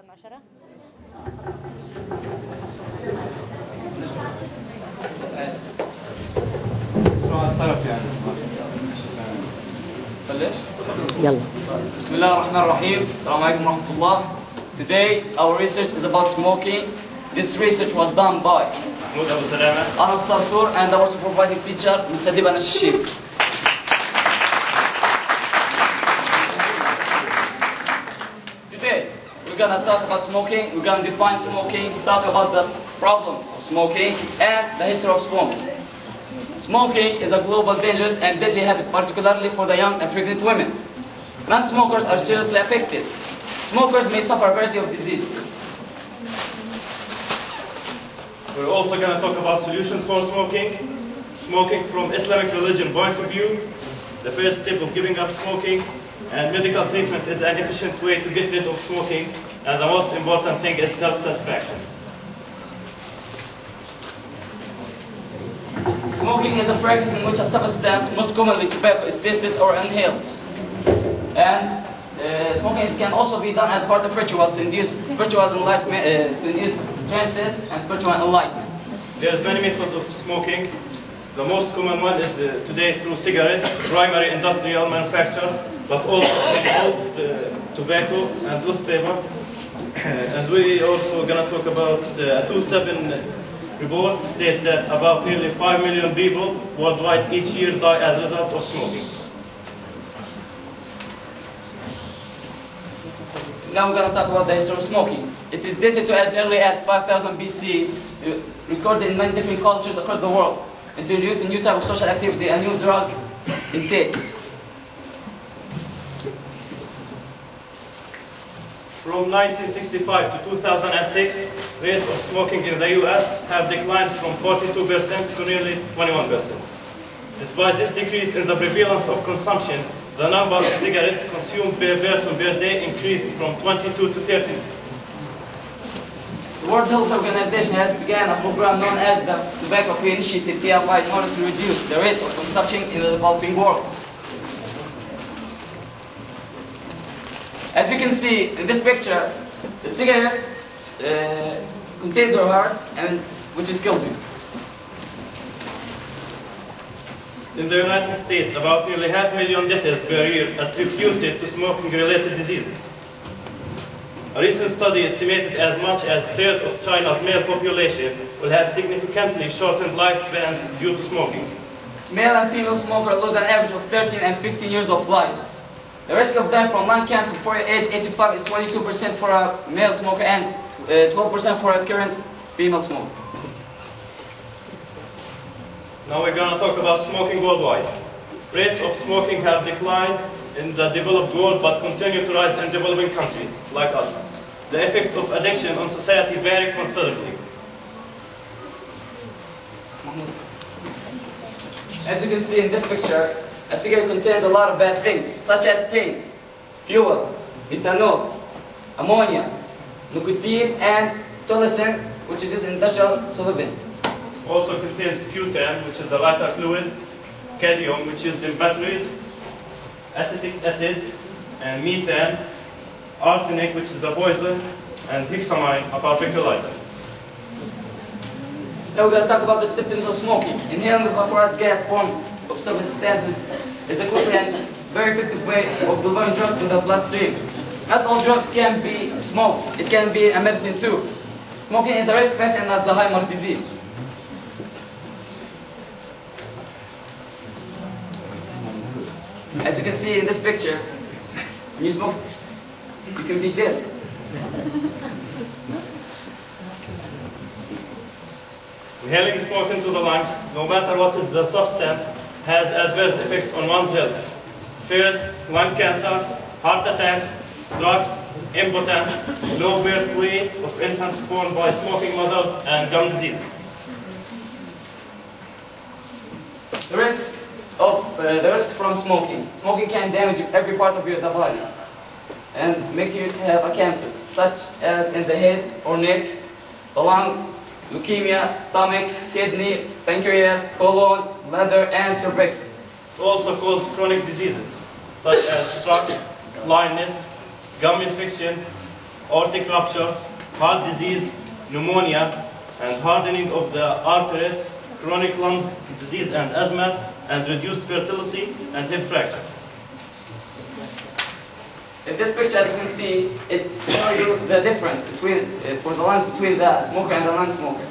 10. الطرف يعني يلا. بسم الله الرحمن الرحيم. السلام عليكم ورحمة الله. Today our research is about smoking. This research was done by Mahmoud, AbuSalameh, Sarsour and our supervising teacher, Mr. Adibe Nashashibi. Today we're gonna talk about smoking. We're gonna define smoking, talk about the problems of smoking and the history of smoking. Smoking is a global, dangerous and deadly habit, particularly for the young and pregnant women. Non-smokers are seriously affected. Smokers may suffer a variety of diseases. we're also going to talk about solutions for smoking. Smoking from Islamic religion point of view, the first step of giving up smoking, and medical treatment is an efficient way to get rid of smoking, and the most important thing is self-satisfaction. Smoking is a practice in which a substance, most commonly tobacco, is tasted or inhaled. And smoking can also be done as part of rituals to induce spiritual enlightenment, to induce trances and spiritual enlightenment. There's many methods of smoking. The most common one is today through cigarettes, primary industrial manufacture, but also old tobacco and loose paper. And we also going to talk about a 2007 report states that about nearly 5 million people worldwide each year die as a result of smoking. Now we're going to talk about the history of smoking. It is dated to as early as 5000 BC, recorded in many different cultures across the world, introduced a new type of social activity, a new drug intake. From 1965 to 2006, rates of smoking in the US have declined from 42% to nearly 21%. Despite this decrease in the prevalence of consumption, the number of cigarettes consumed per person per day increased from 22 to 13. The World Health Organization has begun a program known as the Tobacco Free Initiative (TFI) in order to reduce the rates of consumption in the developing world. As you can see in this picture, the cigarette contains your heart, and which kills you. In the United States, about nearly 500,000 deaths per year attributed to smoking-related diseases. A recent study estimated as much as a third of China's male population will have significantly shortened lifespans due to smoking. Male and female smokers lose an average of 13 and 15 years of life. The risk of death from lung cancer before age 85 is 22% for a male smoker and 12% for a current female smoker. Now we're going to talk about smoking worldwide. Rates of smoking have declined in the developed world but continue to rise in developing countries like us. The effect of addiction on society vary considerably. Mahmoud. As you can see in this picture, a cigarette contains a lot of bad things, such as paint, fuel, ethanol, ammonia, nicotine, and toluene, which is used in industrial solvent. Also contains butane, which is a lighter fluid, cadmium, which is used in batteries, acetic acid, and methane, arsenic, which is a poison, and hexamine, a particleizer. Now we're going to talk about the symptoms of smoking. Inhaling the vaporized gas form of substances is a quickly and very effective way of delivering drugs in the bloodstream. Not all drugs can be smoked. It can be a medicine too. Smoking is a risk factor in Alzheimer's disease. As you can see in this picture, when you smoke, you can be dead. Inhaling smoke into the lungs, no matter what is the substance, has adverse effects on one's health. First, lung cancer, heart attacks, strokes, impotence, low birth weight of infants born by smoking mothers, and gum diseases. The risk from smoking. Smoking can damage every part of your body and make you have a cancer, such as in the head or neck, the lung, leukemia, stomach, kidney, pancreas, colon, bladder, and cervix. It also causes chronic diseases, such as strokes, blindness, gum infection, aortic rupture, heart disease, pneumonia, and hardening of the arteries, chronic lung disease and asthma, and reduced fertility and hip fracture. In this picture, as you can see, it shows you the difference between, for the lungs between the smoker and the non-smoker.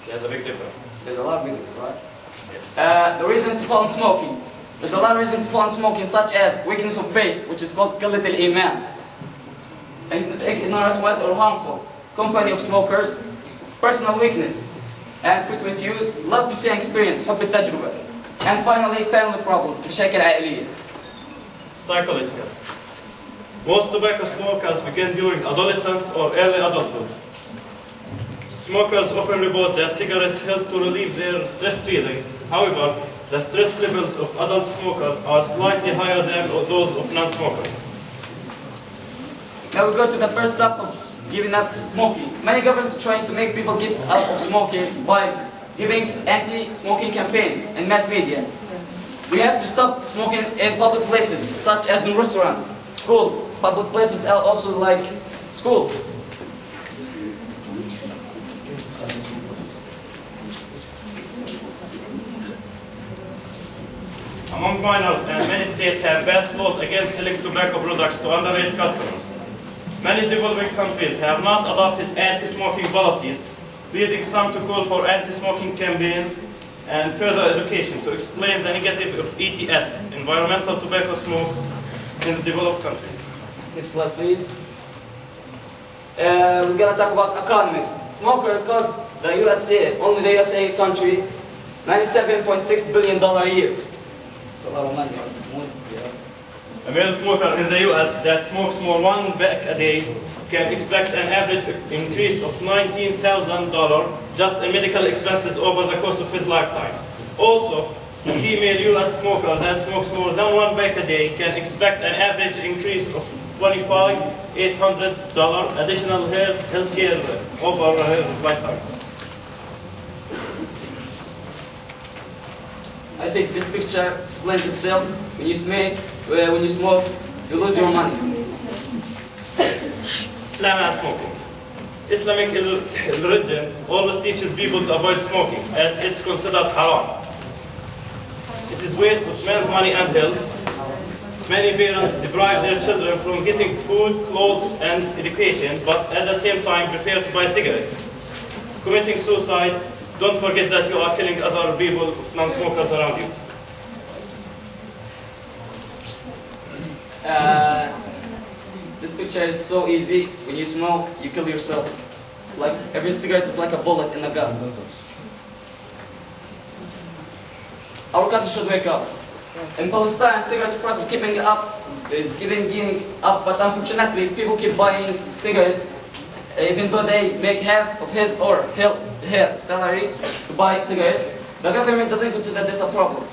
There's a big difference. There's a lot of difference, right? The reasons to fall in smoking. There's a lot of reasons to fall in smoking, such as weakness of faith, which is called قلة الإيمان, ignorance, wealth, or harmful, company of smokers, personal weakness, and frequent use, love to see and experience, حب التجربة, and finally, family problems, مشاكل عائلية. Psychological. Most tobacco smokers begin during adolescence or early adulthood. Smokers often report that cigarettes help to relieve their stress feelings. However, the stress levels of adult smokers are slightly higher than those of non-smokers. Now we go to the first step of giving up smoking. Many governments are trying to make people give up of smoking by giving anti-smoking campaigns in mass media. We have to stop smoking in public places, such as in restaurants, schools, public places also like schools. Among minors, and many states have passed laws against selling tobacco products to underage customers. Many developing countries have not adopted anti-smoking policies, leading some to call for anti-smoking campaigns and further education to explain the negative of ETS, environmental tobacco smoke, in developed countries. Next slide, please. We're going to talk about economics. Smoker cost the USA, only the USA country, $97.6 billion a year. It's a lot of money. A male smoker in the US that smokes more one pack a day can expect an average increase of $19,000 just in medical expenses over the course of his lifetime. Also, a female US smoker that smokes more than one pack a day can expect an average increase of $25,800 additional health care over her lifetime. I think this picture explains itself. When you smoke, you lose your money. Islam and smoking. Islamic religion always teaches people to avoid smoking as it's considered haram. It is waste of men's money and health. Many parents deprive their children from getting food, clothes, and education, but at the same time prefer to buy cigarettes. Committing suicide, don't forget that you are killing other people, non-smokers around you. This picture is so easy. When you smoke, you kill yourself. It's like every cigarette is like a bullet in a gun. Our country should wake up. In Palestine, cigarette price is keeping up, being up, but unfortunately, people keep buying cigarettes, even though they make half of his or her salary to buy cigarettes. The government doesn't consider this a problem.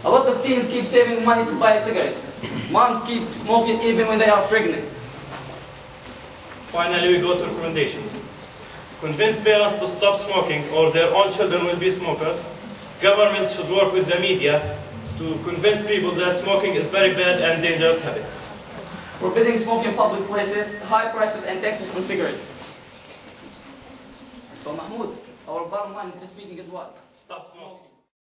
A lot of teens keep saving money to buy cigarettes. Moms keep smoking even when they are pregnant. Finally, we go to recommendations. Convince parents to stop smoking or their own children will be smokers. Governments should work with the media to convince people that smoking is very bad and dangerous habit. Forbidding smoking in public places, high prices and taxes on cigarettes. So Mahmoud, our bottom line in this meeting is what? Stop smoking.